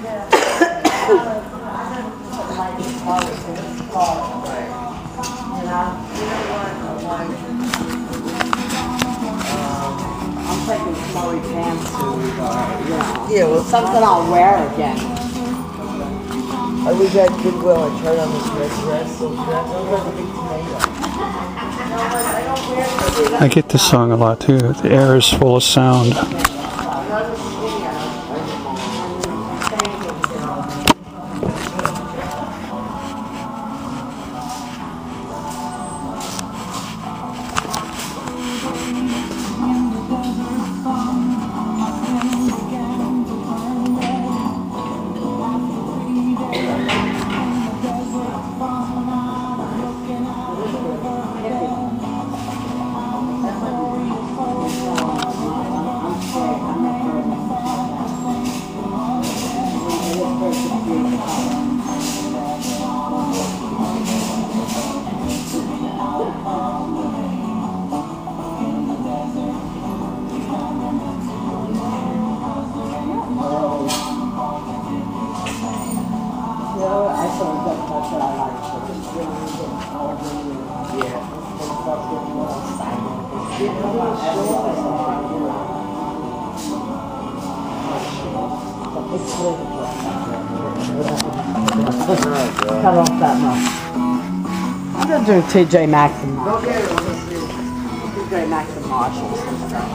I'm taking snowy pantsuit or, Yeah, well, something I'll wear again. I was at Goodwill. I tried on this red dress, silk dress. I was like a big tomato. I get this song a lot too. The air is full of sound. Cut off that much. I'm gonna do TJ Maxx and TJ Maxx and Marshalls and stuff.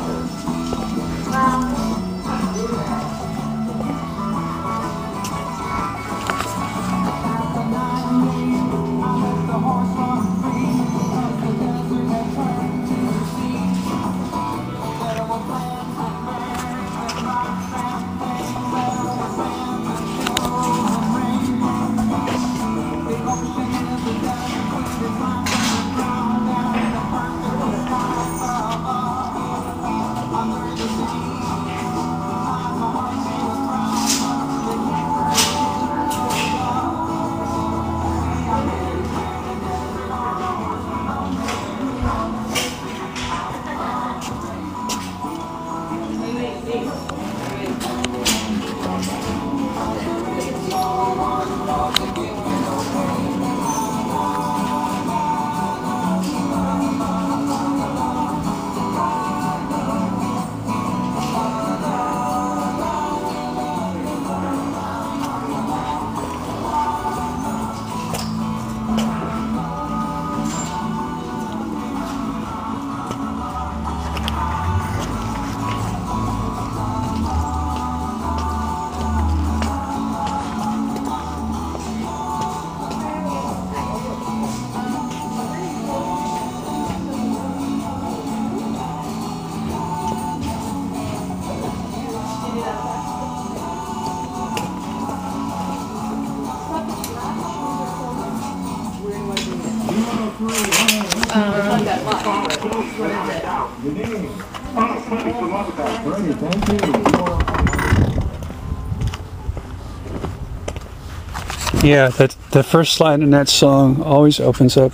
Yeah, the first line in that song always opens up,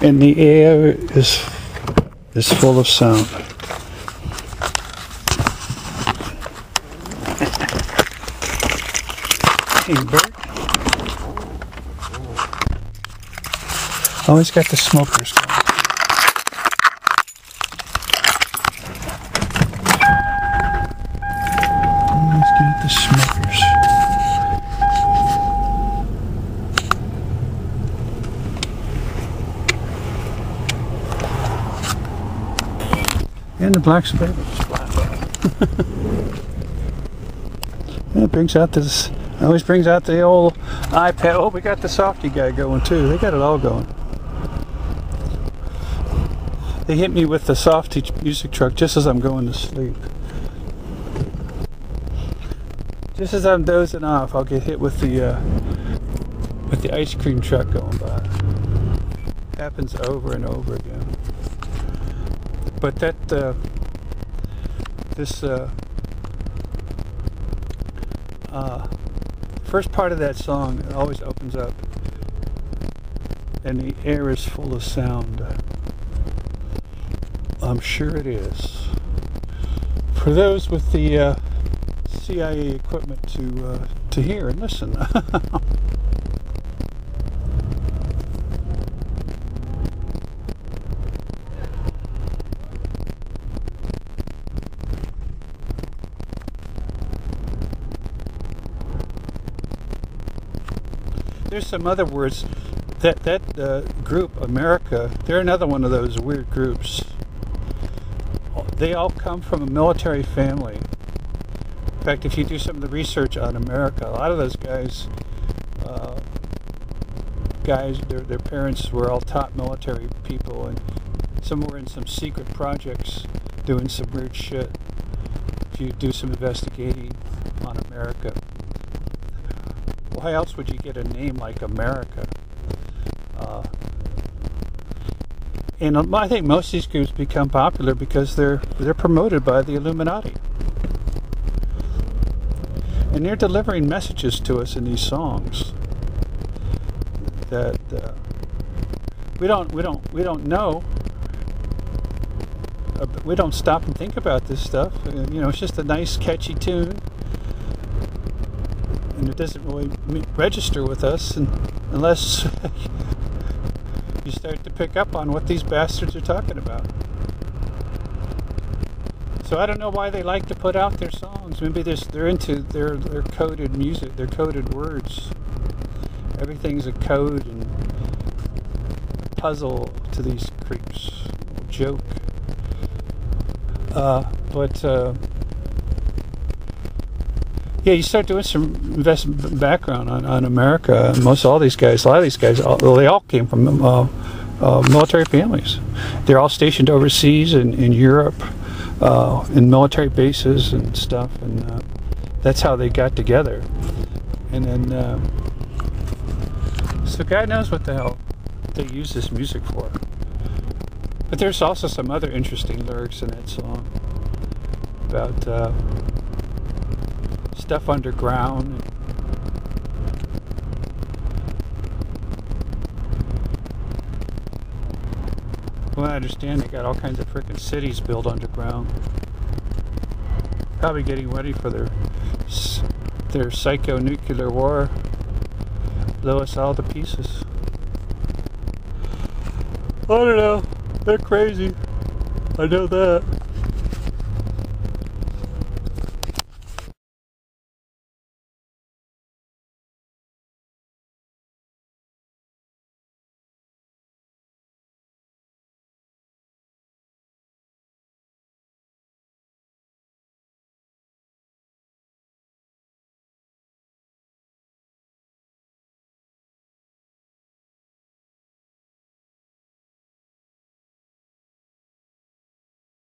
and the air is full of sound. Hey, bird. Always got the smokers going. Always got the smokers. And the black spiders. That brings out this. Always brings out the old iPad. Oh, we got the softy guy going too. They got it all going. They hit me with the softy music truck just as I'm going to sleep. Just as I'm dozing off, I'll get hit with the ice cream truck going by. Happens over and over again. But that first part of that song, it always opens up, and the air is full of sound. I'm sure it is. For those with the CIA equipment to hear and listen. There's some other words. That group, America, they're another one of those weird groups. They all come from a military family. In fact, if you do some of the research on America, a lot of those guys, their parents were all top military people, and some were in some secret projects doing some weird shit. If you do some investigating on America. Why else would you get a name like America? And I think most of these groups become popular because they're promoted by the Illuminati, and they're delivering messages to us in these songs that we don't know. We don't stop and think about this stuff. You know, it's just a nice, catchy tune. And it doesn't really register with us unless you start to pick up on what these bastards are talking about. So I don't know why they like to put out their songs. Maybe they're into their coded music, their coded words. Everything's a code and puzzle to these creeps. Joke. Yeah, you start doing some investment background on America. Most all these guys, a lot of these guys, they all came from military families. They're all stationed overseas in Europe, in military bases and stuff, and that's how they got together. And then, so God knows what the hell they use this music for. But there's also some other interesting lyrics in that song about stuff underground. Well, I understand they got all kinds of frickin' cities built underground. Probably getting ready for their psycho-nuclear war. Blow us all to pieces. I don't know. They're crazy. I know that.